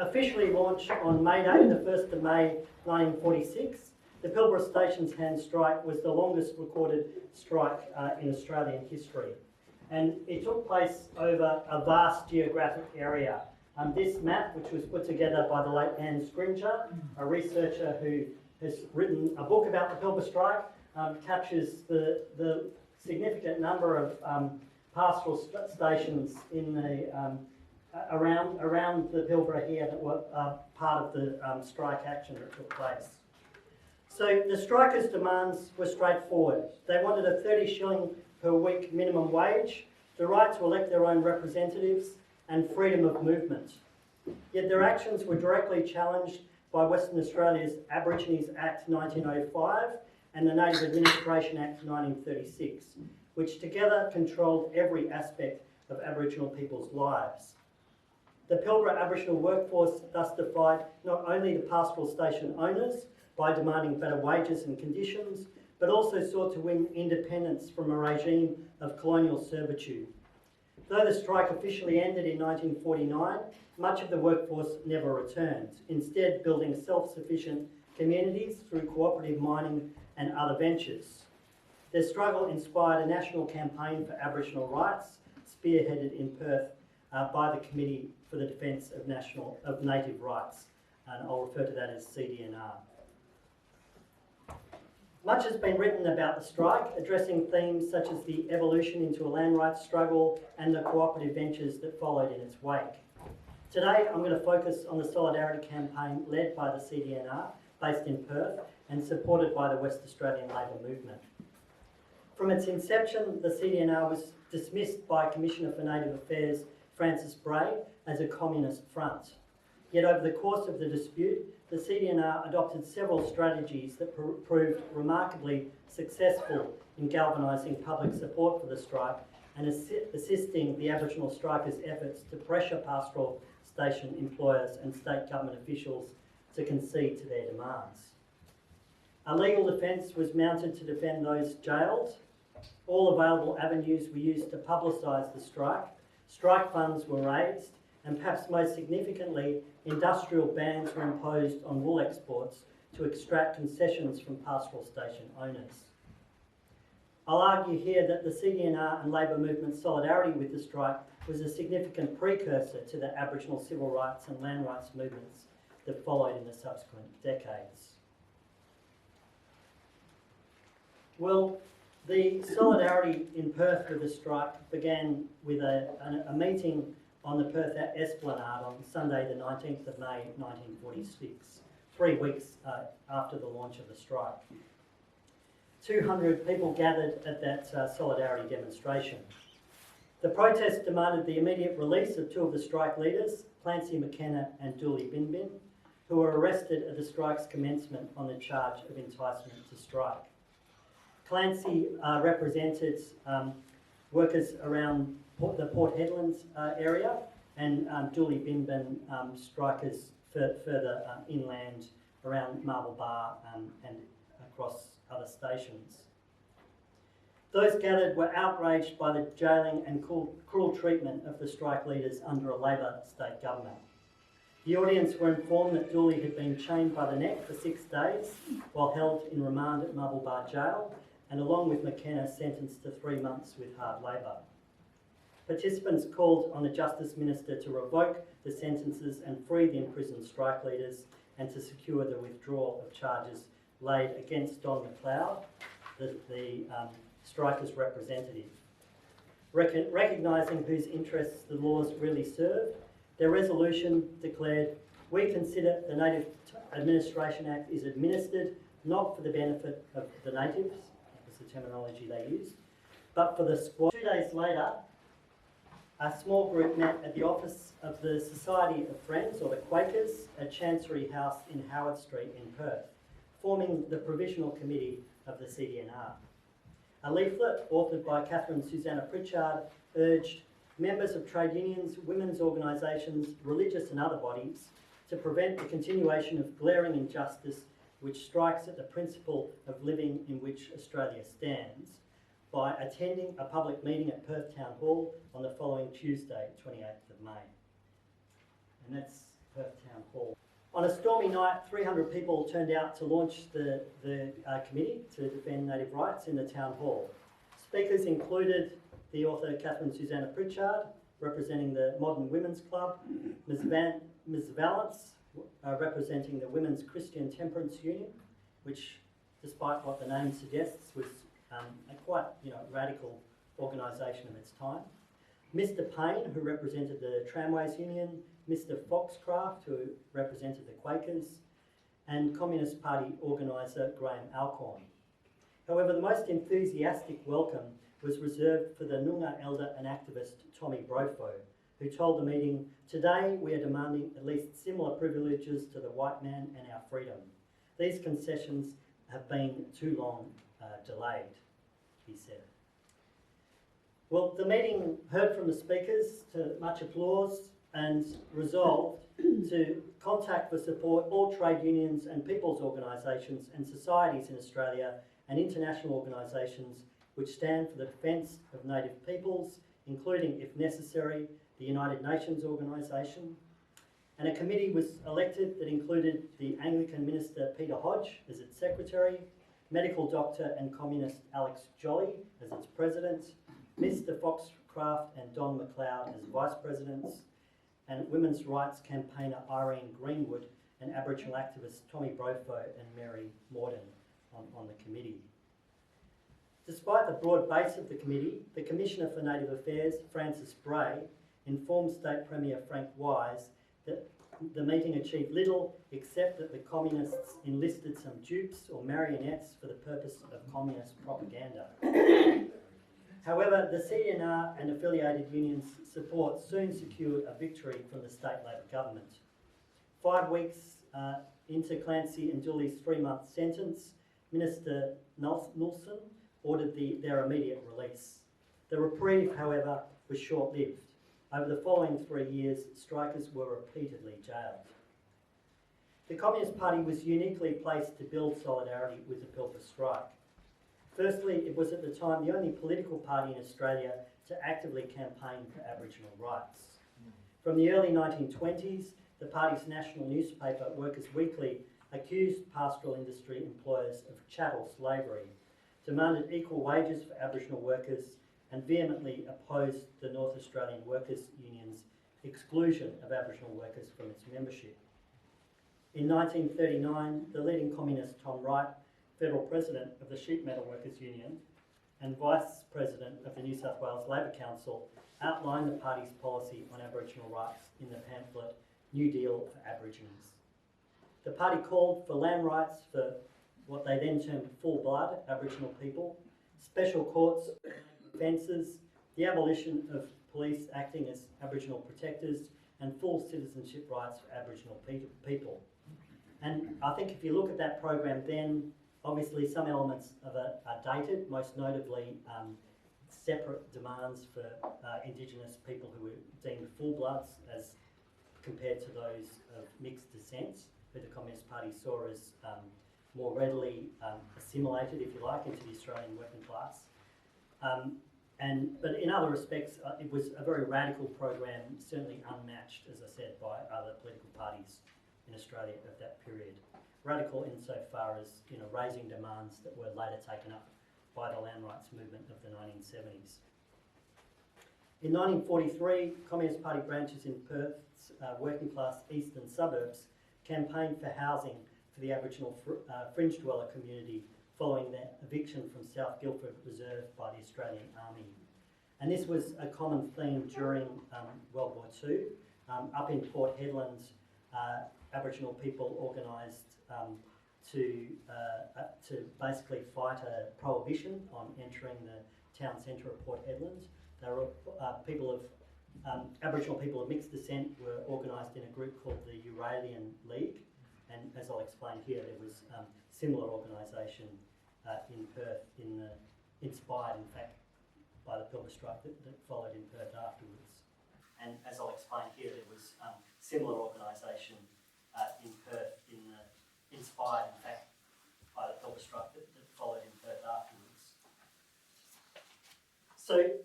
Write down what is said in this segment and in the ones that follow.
Officially launched on May Day, the 1st of May 1946, the Pilbara Station's hand strike was the longest recorded strike in Australian history. And it took place over a vast geographic area. This map, which was put together by the late Anne Scringer, a researcher who has written a book about the Pilbara Strike, captures the significant number of pastoral stations in the around the Pilbara here that were part of the strike action that took place. So the strikers' demands were straightforward. They wanted a 30 shilling per week minimum wage, the right to elect their own representatives, and freedom of movement. Yet their actions were directly challenged by Western Australia's Aborigines Act 1905 and the Native Administration Act 1936, which together controlled every aspect of Aboriginal people's lives. The Pilbara Aboriginal workforce thus defied not only the pastoral station owners by demanding better wages and conditions, but also sought to win independence from a regime of colonial servitude. Though the strike officially ended in 1949, much of the workforce never returned, instead building self-sufficient communities through cooperative mining and other ventures. Their struggle inspired a national campaign for Aboriginal rights, spearheaded in Perth by the Committee for the Defence of Native Rights, and I'll refer to that as CDNR. Much has been written about the strike, addressing themes such as the evolution into a land rights struggle and the cooperative ventures that followed in its wake. Today, I'm going to focus on the solidarity campaign led by the CDNR, based in Perth, and supported by the West Australian Labor Movement. From its inception, the CDNR was dismissed by Commissioner for Native Affairs Francis Bray as a communist front. Yet over the course of the dispute, the CDNR adopted several strategies that proved remarkably successful in galvanising public support for the strike and assisting the Aboriginal strikers' efforts to pressure pastoral station employers and state government officials to concede to their demands. A legal defence was mounted to defend those jailed. All available avenues were used to publicise the strike. Strike funds were raised, and perhaps most significantly, industrial bans were imposed on wool exports to extract concessions from pastoral station owners. I'll argue here that the CDNR and Labor Movement's solidarity with the strike was a significant precursor to the Aboriginal civil rights and land rights movements that followed in the subsequent decades. Well, the solidarity in Perth with the strike began with a meeting on the Perth Esplanade on Sunday the 19th of May 1946, 3 weeks after the launch of the strike. 200 people gathered at that solidarity demonstration. The protest demanded the immediate release of two of the strike leaders, Clancy McKenna and Dooley Binbin, who were arrested at the strike's commencement on the charge of enticement to strike. Clancy represented workers around the Port Hedlands area, and Dooley Binbin strikers further inland around Marble Bar and across other stations. Those gathered were outraged by the jailing and cruel treatment of the strike leaders under a Labor state government. The audience were informed that Dooley had been chained by the neck for 6 days while held in remand at Marble Bar Jail, and along with McKenna sentenced to 3 months with hard labour. Participants called on the Justice Minister to revoke the sentences and free the imprisoned strike leaders and to secure the withdrawal of charges laid against Don McLeod, the strikers' representative. Recognising whose interests the laws really serve, their resolution declared, "We consider the Native Administration Act is administered not for the benefit of the natives," that was the terminology they used, "but for the squad." 2 days later, a small group met at the office of the Society of Friends, or the Quakers, at Chancery House in Howard Street in Perth, forming the Provisional Committee of the CDNR. A leaflet authored by Catherine Susanna Pritchard urged members of trade unions, women's organisations, religious and other bodies to prevent the continuation of glaring injustice which strikes at the principle of living in which Australia stands, by attending a public meeting at Perth Town Hall on the following Tuesday, 28th of May. And that's Perth Town Hall. On a stormy night, 300 people turned out to launch the committee to defend native rights in the Town Hall. Speakers included the author Catherine Susanna Pritchard, representing the Modern Women's Club, Ms Valance, representing the Women's Christian Temperance Union, which, despite what the name suggests, was a quite radical organisation of its time. Mr Payne, who represented the Tramways Union, Mr Foxcraft, who represented the Quakers, and Communist Party organiser Graham Alcorn. However, the most enthusiastic welcome was reserved for the Noongar elder and activist Tommy Brofo, who told the meeting, "Today we are demanding at least similar privileges to the white man and our freedom. These concessions have been too long delayed," he said. Well, the meeting heard from the speakers to much applause and resolved to contact for support all trade unions and people's organisations and societies in Australia and international organisations which stand for the defence of native peoples, including, if necessary, the United Nations organisation. And a committee was elected that included the Anglican minister Peter Hodge as its secretary, medical doctor and communist Alex Jolly as its president, Mr Foxcraft and Don McLeod as vice presidents, and women's rights campaigner Irene Greenwood and Aboriginal activists Tommy Brofo and Mary Morden on the committee. Despite the broad base of the committee, the Commissioner for Native Affairs, Francis Bray, informed State Premier Frank Wise that the meeting achieved little except that the communists enlisted some dupes or marionettes for the purpose of communist propaganda. However, the CNR and affiliated unions' support soon secured a victory from the state Labor government. 5 weeks into Clancy and Dooley's 3-month sentence, Minister Nulson ordered their immediate release. The reprieve, however, was short-lived. Over the following 3 years, strikers were repeatedly jailed. The Communist Party was uniquely placed to build solidarity with the Pilbara Strike. Firstly, it was at the time the only political party in Australia to actively campaign for Aboriginal rights. From the early 1920s, the party's national newspaper, Workers' Weekly, accused pastoral industry employers of chattel slavery, demanded equal wages for Aboriginal workers, and vehemently opposed the North Australian Workers' Union's exclusion of Aboriginal workers from its membership. In 1939, the leading communist Tom Wright, Federal President of the Sheep Metal Workers' Union and Vice President of the New South Wales Labor Council, outlined the party's policy on Aboriginal rights in the pamphlet New Deal for Aborigines. The party called for land rights for what they then termed full-blood Aboriginal people, special courts, offences, the abolition of police acting as Aboriginal protectors, and full citizenship rights for Aboriginal people. And I think if you look at that program then, obviously some elements of it are dated, most notably separate demands for Indigenous people who were deemed full-bloods as compared to those of mixed descent, who the Communist Party saw as more readily assimilated, if you like, into the Australian working class. But in other respects, it was a very radical program, certainly unmatched, as I said, by other political parties in Australia of that period. Radical insofar as raising demands that were later taken up by the land rights movement of the 1970s. In 1943, Communist Party branches in Perth's working class eastern suburbs campaigned for housing for the Aboriginal fringe dweller community following their eviction from South Guildford Reserve by the Australian Army. And this was a common theme during World War II. Up in Port Hedland, Aboriginal people organised to basically fight a prohibition on entering the town centre of Port Hedland. There were Aboriginal people of mixed descent were organised in a group called the Australasian League, and as I'll explain here, there was similar organisation in Perth, inspired in fact by the Pilbara Strike that followed in Perth afterwards. And as I'll explain here, there was similar organisation in Perth, inspired in fact by the Pilbara Strike that followed in Perth afterwards. So,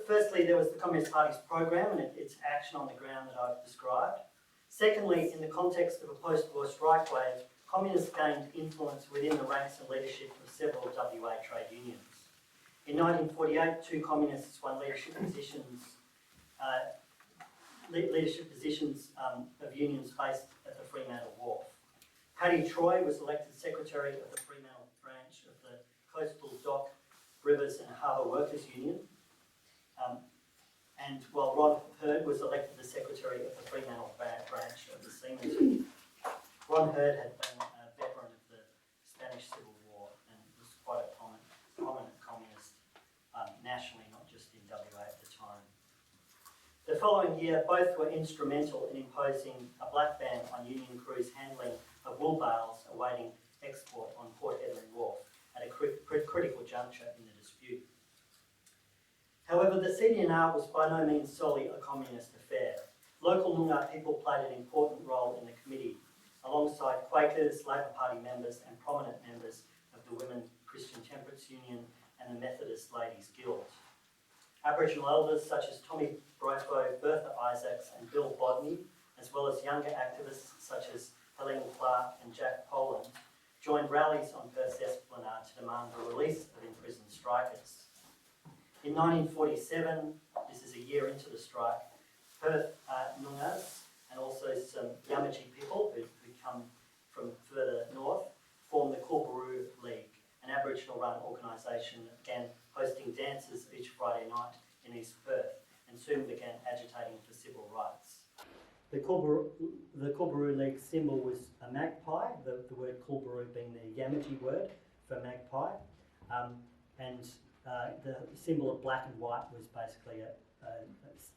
firstly, there was the Communist Party's program and its action on the ground that I've described. Secondly, in the context of a post-war strike wave, communists gained influence within the ranks and leadership of several WA trade unions. In 1948, two communists won leadership positions of unions based at the Fremantle Wharf. Paddy Troy was elected secretary of the Fremantle branch of the Coastal Dock, Rivers and Harbour Workers Union, and while Ron Hurd was elected the secretary of the Fremantle branch of the Seamen's Union. Ron Hurd had been a veteran of the Spanish Civil War and was quite a prominent communist nationally, not just in WA at the time. The following year, both were instrumental in imposing a black ban on union crews handling of wool bales awaiting export on Port Hedland Wharf at a critical juncture in the dispute. However, the CDNR was by no means solely a communist affair. Local Noongar people played an important role in the committee, alongside Quakers, Labor Party members and prominent members of the Women Christian Temperance Union and the Methodist Ladies Guild. Aboriginal elders such as Tommy Brofo, Bertha Isaacs and Bill Bodney, as well as younger activists such as Helene Clark and Jack Poland, joined rallies on Perth's Esplanade to demand the release of imprisoned strikers. In 1947, this is a year into the strike, Perth Noongars and also some Yamaji people who come from further north formed the Pilbara League, an Aboriginal-run organisation that began hosting dances each Friday night in East Perth and soon began agitating for civil rights. The Pilbara League symbol was a magpie, the word Pilbara being the Yamaji word for magpie, and the symbol of black and white was basically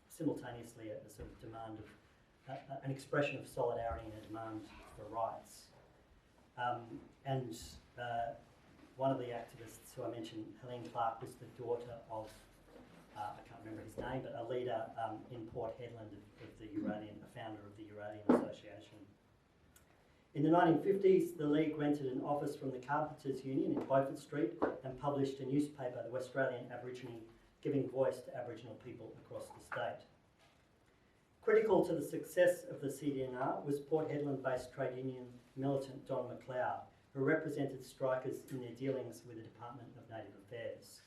simultaneously a sort of demand of an expression of solidarity and a demand for rights. One of the activists who I mentioned, Helene Clark, was the daughter of, I can't remember his name, but a leader in Port Hedland of the Australasian, a founder of the Australasian Association. In the 1950s, the League rented an office from the Carpenters Union in Beaufort Street and published a newspaper, the Australian Aborigine, giving voice to Aboriginal people across the state. Critical to the success of the CDNR was Port Hedland-based trade union militant Don McLeod, who represented strikers in their dealings with the Department of Native Affairs.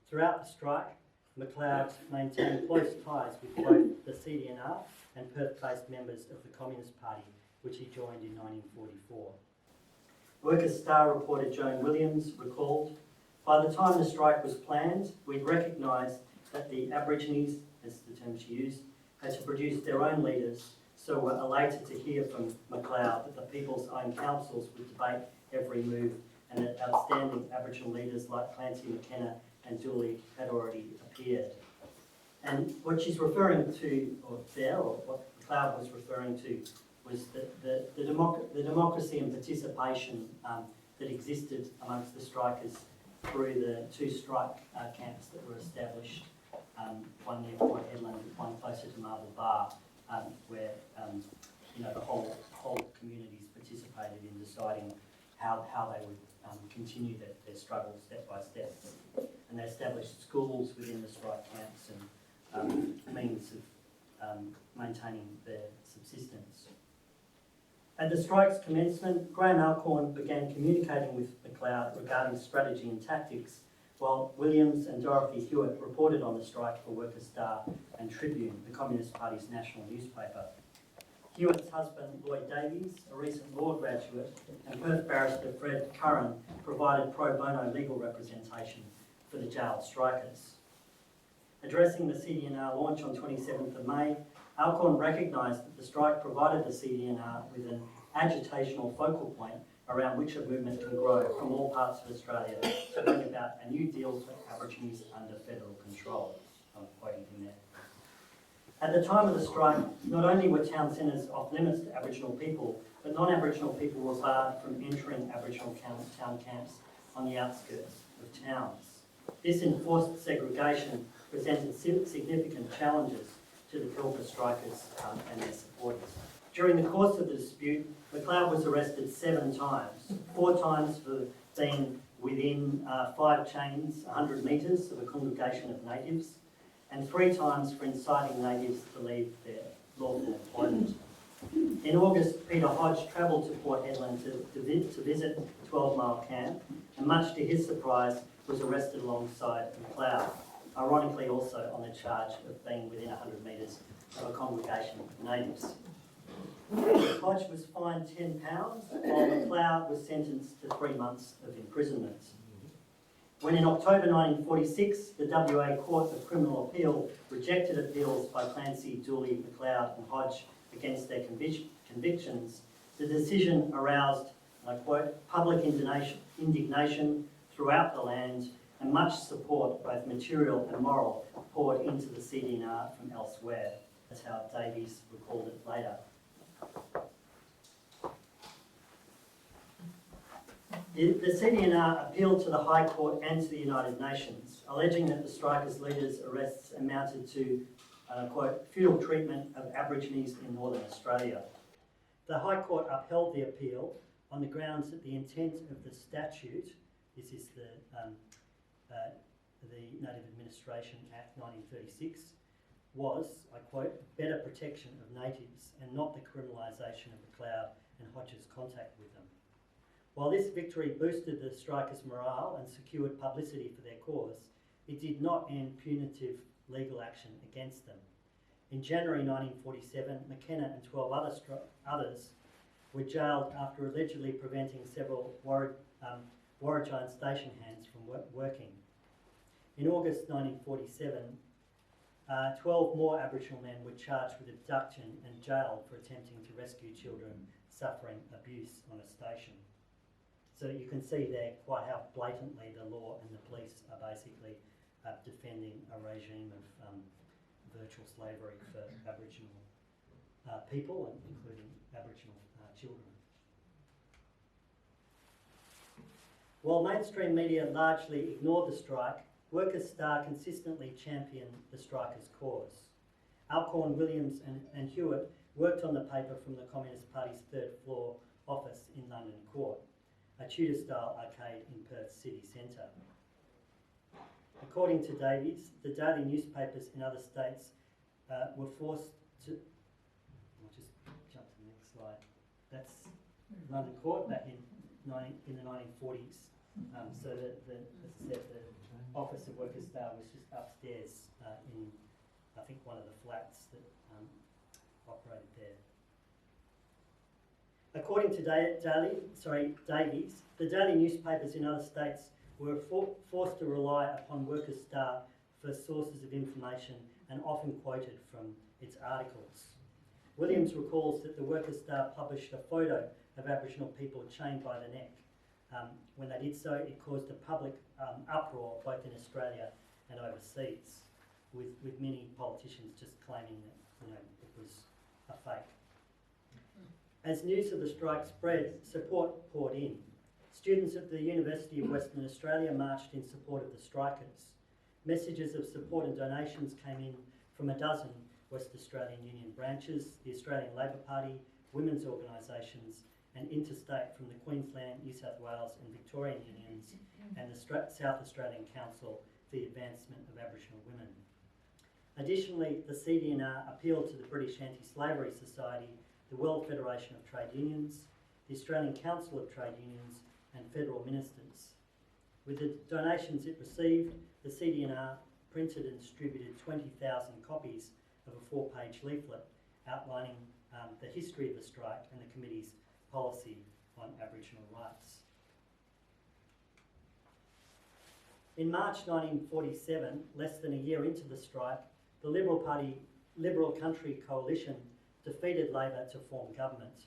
Throughout the strike, McLeod maintained close ties with both the CDNR and Perth-based members of the Communist Party, which he joined in 1944. Workers' Star reporter Joan Williams recalled, "By the time the strike was planned, we'd recognised that the Aborigines, as the term she used, had to produce their own leaders, so were elated to hear from McLeod that the People's Own Councils would debate every move and that outstanding Aboriginal leaders like Clancy McKenna and Dooley had already appeared." And what she's referring to, or what McLeod was referring to, was the democracy and participation that existed amongst the strikers through the two strike camps that were established, one near Port Hedland, one closer to Marble Bar, where the whole communities participated in deciding how they would continue their struggle step by step. And they established schools within the strike camps and means of maintaining their subsistence. At the strike's commencement, Graham Alcorn began communicating with McLeod regarding strategy and tactics, while Williams and Dorothy Hewitt reported on the strike for Workers' Star and Tribune, the Communist Party's national newspaper. Hewitt's husband, Lloyd Davies, a recent law graduate, and Perth barrister Fred Curran provided pro bono legal representation for the jailed strikers. Addressing the CDNR launch on 27th of May, Alcorn recognised that the strike provided the CDNR with an agitational focal point around which a movement can grow from all parts of Australia to bring about a new deal for Aborigines under federal control. I'm quoting him there. At the time of the strike, not only were town centres off limits to Aboriginal people, but non-Aboriginal people were barred from entering Aboriginal town camps on the outskirts of towns. This enforced segregation presented significant challenges to the Pilbara strikers and their supporters. During the course of the dispute, McLeod was arrested 7 times, 4 times for being within 5 chains, 100 metres of a congregation of natives, and 3 times for inciting natives to leave their lawful employment. In August, Peter Hodge travelled to Port Hedland to visit 12 Mile Camp, and much to his surprise, was arrested alongside McLeod, ironically also on the charge of being within 100 metres of a congregation of natives. Hodge was fined £10, while McLeod was sentenced to 3 months of imprisonment. When in October 1946, the WA Court of Criminal Appeal rejected appeals by Clancy, Dooley, McLeod and Hodge against their convictions, the decision aroused, and I quote, public indignation throughout the land, and much support, both material and moral, poured into the CD&R from elsewhere. That's how Davies recalled it later. The CD&R appealed to the High Court and to the United Nations, alleging that the strikers' leaders' arrests amounted to, quote, futile treatment of Aborigines in Northern Australia. The High Court upheld the appeal on the grounds that the intent of the statute, this is the Native Administration Act 1936, was, I quote, better protection of natives and not the criminalisation of McLeod and Hodge's contact with them. While this victory boosted the strikers' morale and secured publicity for their cause, it did not end punitive legal action against them. In January 1947, McKenna and 12 others were jailed after allegedly preventing several Warragine station hands from working. In August 1947, 12 more Aboriginal men were charged with abduction and jailed for attempting to rescue children suffering abuse on a station. So you can see there quite how blatantly the law and the police are basically defending a regime of virtual slavery for Aboriginal people, including Aboriginal children. While mainstream media largely ignored the strike, Workers' Star consistently championed the strikers' cause. Alcorn, Williams and Hewitt worked on the paper from the Communist Party's third floor office in London Court, a Tudor-style arcade in Perth city centre. According to Davies, the daily newspapers in other states were forced to... I'll just jump to the next slide. That's London Court back in the 1940s. So as I said, the office of Workers' Star was just upstairs in, I think, one of the flats that operated there. According to Davies, the daily newspapers in other states were forced to rely upon Workers' Star for sources of information and often quoted from its articles. Williams recalls that the Workers' Star published a photo of Aboriginal people chained by the neck. When they did so, it caused a public uproar both in Australia and overseas, with many politicians just claiming that it was a fake. As news of the strike spread, support poured in. Students at the University of Western Australia marched in support of the strikers. Messages of support and donations came in from a dozen West Australian Union branches, the Australian Labor Party, women's organisations, and interstate from the Queensland, New South Wales and Victorian unions and the South Australian Council for the Advancement of Aboriginal Women. Additionally, the CD&R appealed to the British Anti-Slavery Society, the World Federation of Trade Unions, the Australian Council of Trade Unions and federal ministers. With the donations it received, the CD&R printed and distributed 20,000 copies of a 4-page leaflet outlining the history of the strike and the committee's policy on Aboriginal rights. In March 1947, less than a year into the strike, the Liberal Country Coalition defeated Labor to form government.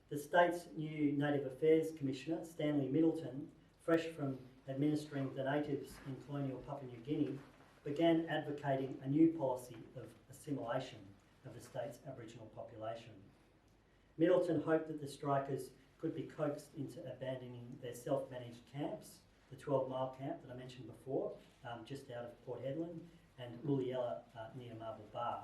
The state's new Native Affairs Commissioner, Stanley Middleton, fresh from administering the natives in colonial Papua New Guinea, began advocating a new policy of assimilation of the state's Aboriginal population. Middleton hoped that the strikers could be coaxed into abandoning their self-managed camps, the 12 Mile Camp that I mentioned before, just out of Port Hedland, and Uliella near Marble Bar,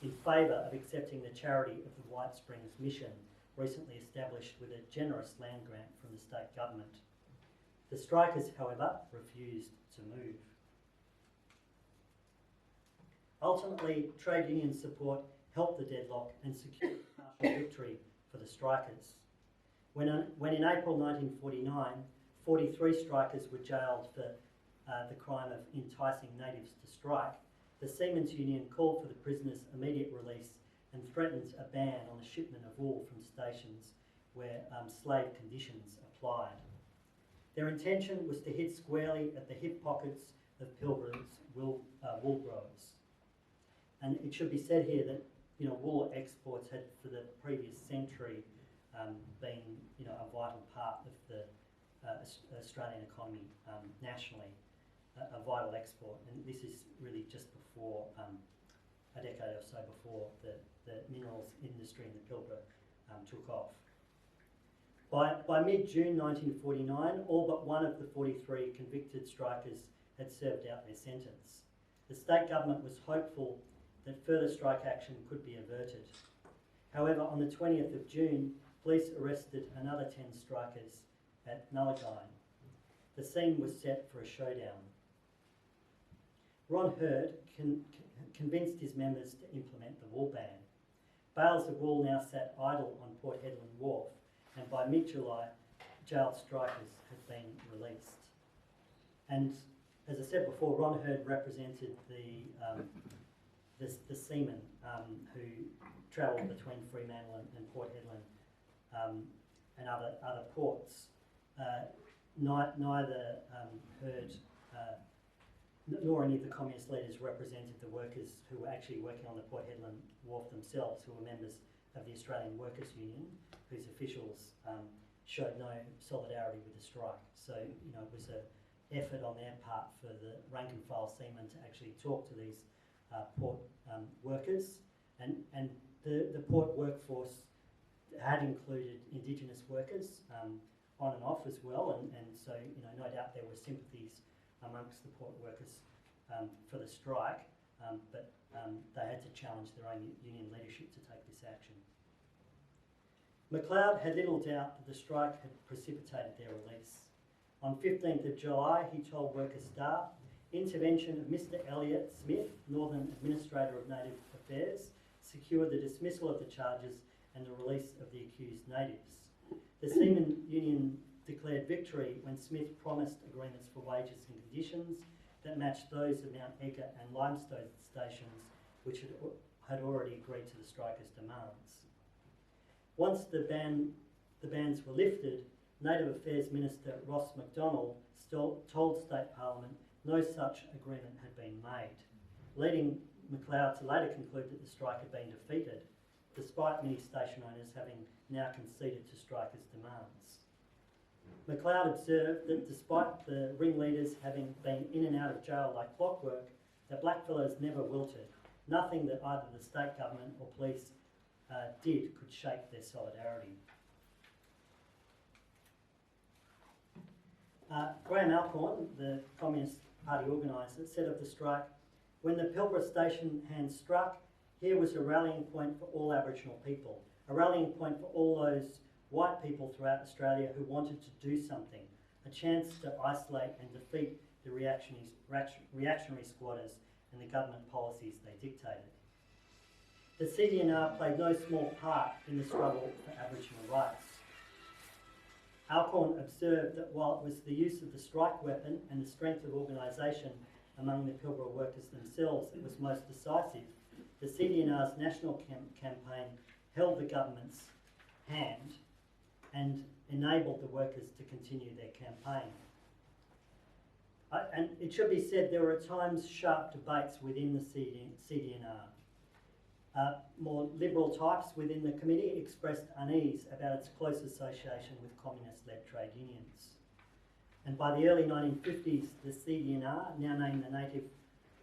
in favour of accepting the charity of the White Springs Mission, recently established with a generous land grant from the state government. The strikers, however, refused to move. Ultimately, trade union support helped the deadlock and secured a partial victory for the strikers. When in April 1949, 43 strikers were jailed for the crime of enticing natives to strike, the Seamen's Union called for the prisoners' immediate release and threatened a ban on the shipment of wool from stations where slave conditions applied. Their intention was to hit squarely at the hip pockets of Pilbara's wool growers. And it should be said here that wool exports had for the previous century been a vital part of the Australian economy nationally, a vital export. And this is really just before, a decade or so before the minerals industry in the Pilbara took off. By mid-June 1949, all but one of the 43 convicted strikers had served out their sentence. The state government was hopeful that further strike action could be averted. However, on the 20th of June, police arrested another 10 strikers at Nullagine. The scene was set for a showdown. Ron Hurd convinced his members to implement the wool ban. Bales of wool now sat idle on Port Hedland Wharf, and by mid-July, jailed strikers had been released. And as I said before, Ron Hurd represented the seamen who travelled between Fremantle and Port Hedland and other ports. Neither Hurd nor any of the communist leaders represented the workers who were actually working on the Port Hedland wharf themselves, who were members of the Australian Workers' Union, whose officials showed no solidarity with the strike. So, it was an effort on their part for the rank and file seamen to actually talk to these port workers, and the port workforce had included Indigenous workers on and off as well, and so no doubt there were sympathies amongst the port workers for the strike, but they had to challenge their own union leadership to take this action. McLeod had little doubt that the strike had precipitated their release. On 15th of July, he told Workers' Star, intervention of Mr. Elliot Smith, Northern Administrator of Native Affairs, secured the dismissal of the charges and the release of the accused natives. The Seamen Union declared victory when Smith promised agreements for wages and conditions that matched those of Mount Edgar and Limestone stations, which had already agreed to the strikers' demands. Once the bans were lifted, Native Affairs Minister Ross MacDonald told State Parliament no such agreement had been made, leading McLeod to later conclude that the strike had been defeated, despite many station owners having now conceded to strikers' demands. McLeod observed that despite the ringleaders having been in and out of jail like clockwork, the blackfellows never wilted. Nothing that either the state government or police did could shake their solidarity. Graham Alcorn, the Communist Party organiser, said of the strike, when the Pilbara station hands struck, here was a rallying point for all Aboriginal people, a rallying point for all those white people throughout Australia who wanted to do something, a chance to isolate and defeat the reactionary squatters and the government policies they dictated. The CDNR played no small part in the struggle for Aboriginal rights. Alcorn observed that while it was the use of the strike weapon and the strength of organisation among the Pilbara workers themselves that was most decisive, the CDNR's national campaign held the government's hand and enabled the workers to continue their campaign. And it should be said there were at times sharp debates within the CDNR. More liberal types within the committee expressed unease about its close association with communist-led trade unions. And by the early 1950s, the CDNR, now named the Native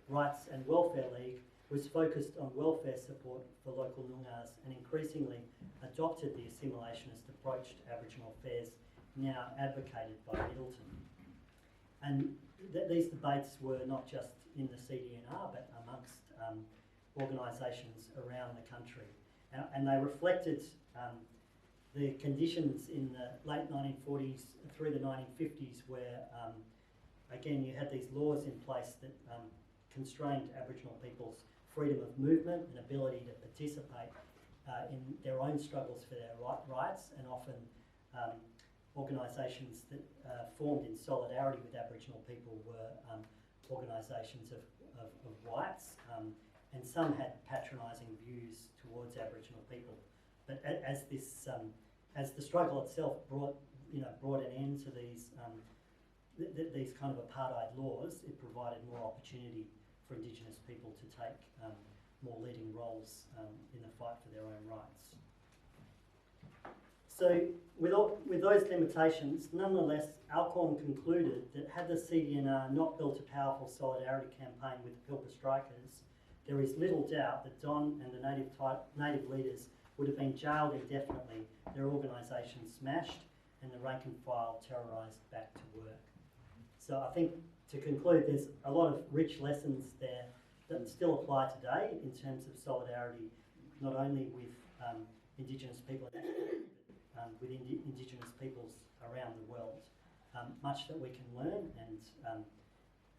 Rights and Welfare League, was focused on welfare support for local Noongars and increasingly adopted the assimilationist approach to Aboriginal affairs now advocated by Middleton. And these debates were not just in the CDNR but amongst organisations around the country. And they reflected the conditions in the late 1940s through the 1950s where, again, you had these laws in place that constrained Aboriginal people's freedom of movement and ability to participate in their own struggles for their rights, and often organisations that formed in solidarity with Aboriginal people were organisations of whites, and some had patronising views towards Aboriginal people. But as the struggle itself brought an end to these these kind of apartheid laws, it provided more opportunity for Indigenous people to take more leading roles in the fight for their own rights. So with those limitations, nonetheless, Alcorn concluded that had the CDNR not built a powerful solidarity campaign with the Pilbara Strikers, there is little doubt that Don and the native leaders would have been jailed indefinitely, their organisation smashed, and the rank and file terrorised back to work. So I think, to conclude, there's a lot of rich lessons there that still apply today in terms of solidarity, not only with Indigenous people, but with Indigenous peoples around the world. Much that we can learn,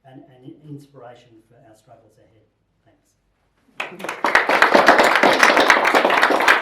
and inspiration for our struggles ahead. Thanks.